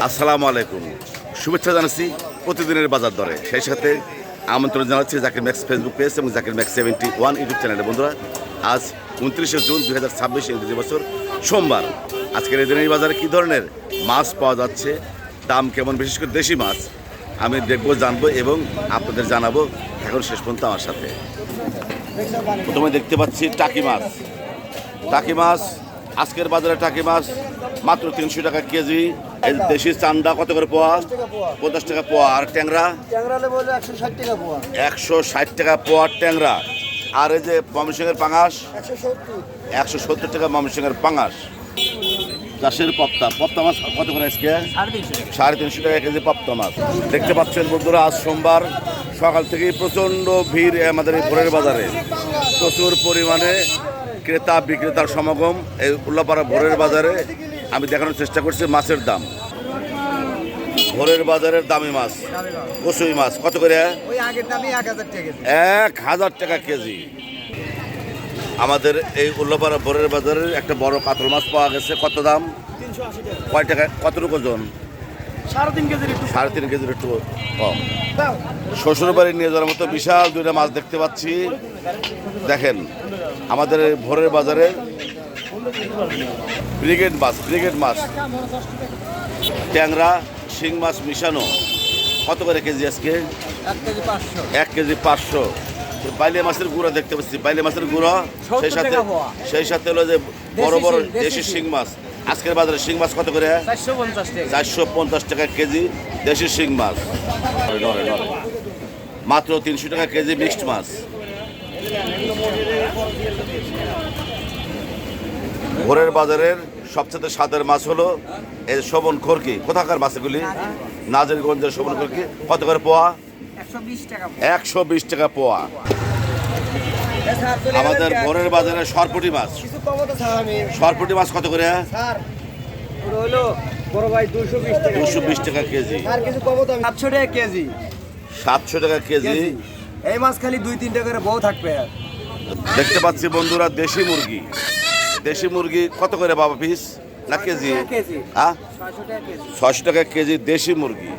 আসসালামু আলাইকুম, শুভেচ্ছা জানাচ্ছি প্রতিদিনের বাজার দরে। সেই সাথে আমন্ত্রণ জানাচ্ছি জাকির ম্যাক্স ফেসবুক পেজ এবং জাকির ম্যাক্স 71 ইউটিউব চ্যানেলে। বন্ধুরা, আজ 29শে জুন 2026 ইংরেজি বছর সোমবার। আজকের এই দিনের বাজারে কী ধরনের মাছ পাওয়া যাচ্ছে, দাম কেমন, বিশেষ করে দেশি মাছ আমি দেখবো, জানবো এবং আপনাদের জানাবো। এখন শেষ পর্যন্ত আমার সাথে। প্রথমে দেখতে পাচ্ছি টাকি মাছ। টাকি মাছ আজকের বাজারে টাকি মাছ মাত্র 300 টাকা কেজি। এই দেশি চান্দা কত করে পোয়া? 50 টাকা পোয়া। আর ট্যাংরা 160 টাকা পোয়া ট্যাংরা। আর এই যে ময়মনসিংহের পাঙাশ 170 টাকা ময়মনসিংহের পাঙাশ। চাষের পপ্তা মাছ কত করে আজকে? 350 টাকা কেজি পপ্তা মাছ। দেখতে পাচ্ছেন বন্ধুরা, আজ সোমবার সকাল থেকেই প্রচণ্ড ভিড় আমাদের এই ভোরের বাজারে। প্রচুর পরিমাণে ক্রেতা বিক্রেতার সমাগম এই উল্লাপাড়া ভোরের বাজারে। আমি দেখানোর চেষ্টা করছি মাছের দাম। ভোরের বাজারের দামি মাছ, কচুই মাছ কত করে? 1000 টাকা কেজি। আমাদের এই উল্লাপাড়া ভোরের বাজারের একটা বড় কাতল মাছ পাওয়া গেছে। কত দাম? কয় টাকা? কতটুকু ওজন? 3.5 কেজির একটু কম। শ্বশুর বাড়ি নিয়ে যাওয়ার মতো বিশাল দুইটা মাছ দেখতে পাচ্ছি। দেখেন, আমাদের ভোরের বাজারে ব্রিগেড মাছ ট্যাংরা শিং মাছ মিশানো কত করে কেজি আজকে? 1 কেজি 500। বাইলে মাছের গুঁড়া দেখতে পাচ্ছি, বাইলে মাছের গুঁড়া। সেই সাথে হলো যে বড় বড় দেশি শিং মাছ। আজকের বাজারে শিং মাছ কত করে? 450 টাকা কেজি দেশি শিং মাছ। মাত্র 300 টাকা কেজি মিক্সড মাছ। ভোরের বাজারের সবচেয়ে স্বাদের মাছ হলো এই শোভন খরকি। কোথাকার মাছ এগুলি? নাজিরগঞ্জের শোভন খরকি। কত করে পোয়া? 120 টাকা পোয়া। আমাদের ভোরের বাজারে সরপুটি মাছ কত করে? 220 টাকা কেজি। 700 টাকা কেজি। এই মাছ খালি 2-3 করে বউ থাকবে। দেখতে পাচ্ছি বন্ধুরা দেশি মুরগি কত করে বাবা পিস না কেজি? 600 টাকা কেজি দেশি মুরগি।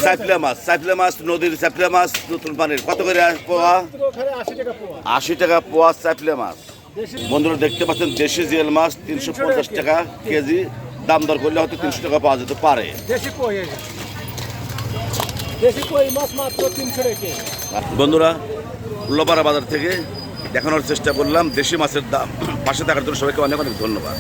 চাইপলা মাছ নদীর চাইপলা মাছ নতুন পানির কত করে পোয়া? 80 টাকা পোয়া চাইপলা মাছ। বন্ধুরা দেখতে পাচ্ছেন দেশি জিয়াল মাছ 350 টাকা কেজি। দাম দর করলে হয়তো 300 টাকা পাওয়া যেতে পারে। বন্ধুরা, উল্লাপাড়া বাজার থেকে দেখানোর চেষ্টা করলাম দেশি মাছের দাম। পাশে থাকার জন্য সবাইকে অনেক অনেক ধন্যবাদ।